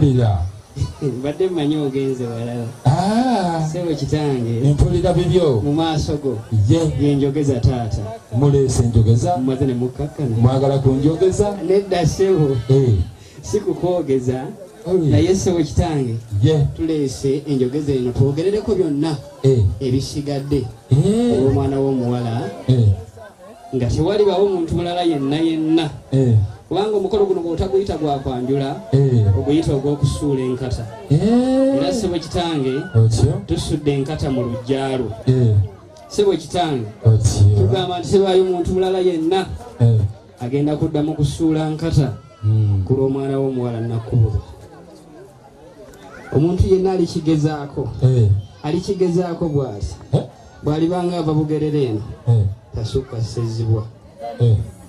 mpulira badde mmanyi ogenze wala sebo kitange mpulira bibyo mu maaso go byenjogeza taata muleese njogeza mumaze ne mukakkana mwagala kunjogeza nedda sebo si kukwogeza naye sebo kitange tuleese enjogeza eno twogerereko byonna ebisigadde olw'omwana w'omuwala nga tewalibawo omuntu mulala yenna kubanga omukolo guno bw'otaguyita gwakwanjula oguyita ogw'okusuula enkata era sebo kitange tusudde enkata mu lujjalo sebo kitange tugamba nti tebaayo omuntu mulala yenna agenda kuddamu kusuula nkata ku lw'omwana w'omuwala Nakkubo. Omuntu yenna alikigezaako bw'ati bw'alibanga ava Bugerere eno tasukka Ssezibwa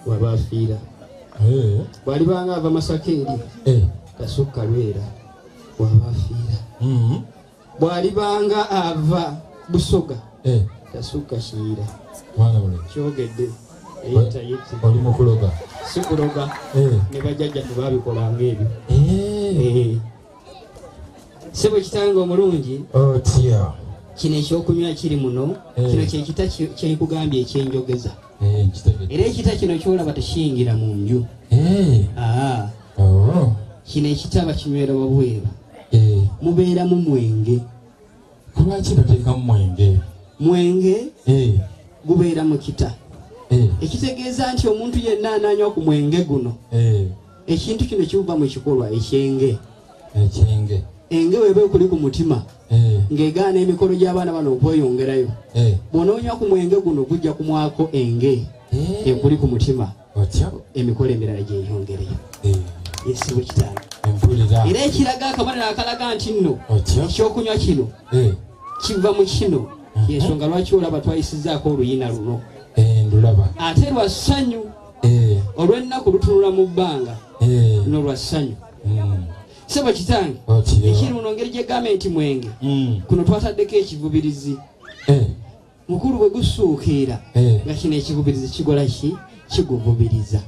waba afiira. Bw'alibanga ava Masaka eri tasukka Lwera waba afiira. Bw'alibanga ava Busoga tasukka Kiyira. Kyogedde oli mukuloga si kuloga ne bajjajja tebabikolanga ebyo. Sebo kitange omulungi kino ekyokunywa kiri muno kino kyekita kyekugambye ekyenjogeza era ekita kino kyolaba tekiyingira mu nju. Kino ekitaba kinywera wabweru mubeeramu mwenge. Lwaki bateekamu mwenge gubeera mu kita ekitegeeza nti omuntu yenna ananywa ku mwenge guno ekintu kino kiva mu kikolwa ekyenge. Enge weba ekuli ku mutima ng'egaana emikolo gy'abaana bano okweyongerayo bw'onoonywa ku mwenge guno gujja kumwako enge ekuli ku mutima emikolo emirala gyeyongereyo. Yesebo kitange era ekiraga akabonero akalaga nti nno ekyokunywa kino kiva mu kino yensonga lwaki olaba twayisizzaako oluyina luno ate lwa ssanyu olw'ennaku lutunula mu bbanga n'olwa ssanyu. Sebo kitange ekiri muno ngeri gye gavumenti mwenge kuno twataddeko ekivubirizi mukulu bwe gusuukira nga kino ekivubirizi kigola ki kiguvubiriza.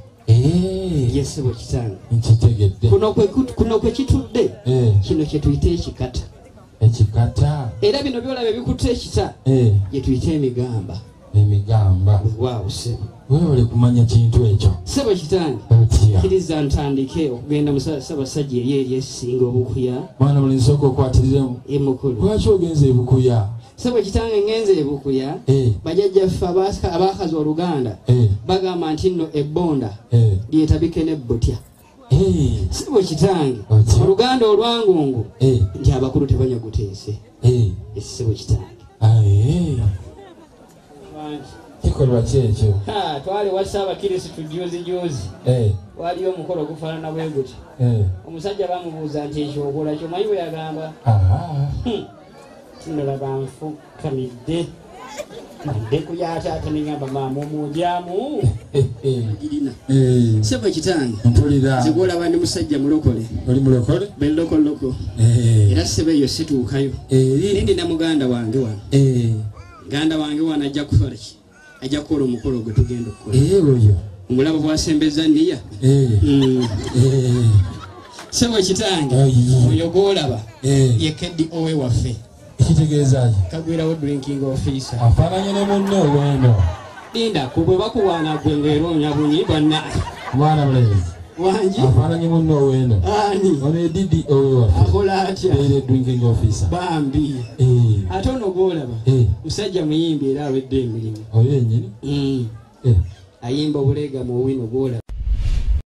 Yesebo kitange kuno kwe kitudde kino kye tuyita ekikata era bino byolaba ebikutte ekita gye tuyita emigamba. Waaw sebo weewale kumanya kintu ekyo sebo kitange kiriza ntandike okugenda mu Ssaabasajja eri esinga obukuya mwana muli nsooka okwatiriramu emukulu. lwaki ogenze ebukuya? Sebo kitange ngenze ebukuya bajjajjaffe abaakazi Oluganda bagamba nti nno ebbonda lyetabike n'ebbotya. Sebo kitange Oluganda olwangungu nti abakulu tebanya guteese. Sebo kitange kikolwa kyekyo twali wa Ssaabakirisitu juuzi waliyo omukolo gufaanana bwe guti omusajja bamubuuza nti ekyokola kyo manyi bwe yagamba tinolaba nfukamidde madde kuyaata ate nengamba maama omudyamu girina. Sebo kitange zigolaba ndi musajja mulokole oli mulokole bellokoloko era sebo eyo situukayo nindina muganda wange wano muganda wange wano ajja kukola ki ajja kukola omukolo gwe tugenda okukola oyo omulabo bwasembeza nniya. Sebo kitange oyo gwolaba ye Keddi Owe waffe ekitegeeza kagwirawo drinking officer afaananye ne munne owendo linda kubwe bakuwaana gwe ng'eroonya bunyi bonna mwana mulezi wangi afaananye munne owendo ani ono edidi Owe waffe akola atya era drinking officer bambi ate ono gwolaba musajja muyimbi era awedde emirimu oyo yennyini ayimba obuleega mu owino gwolaba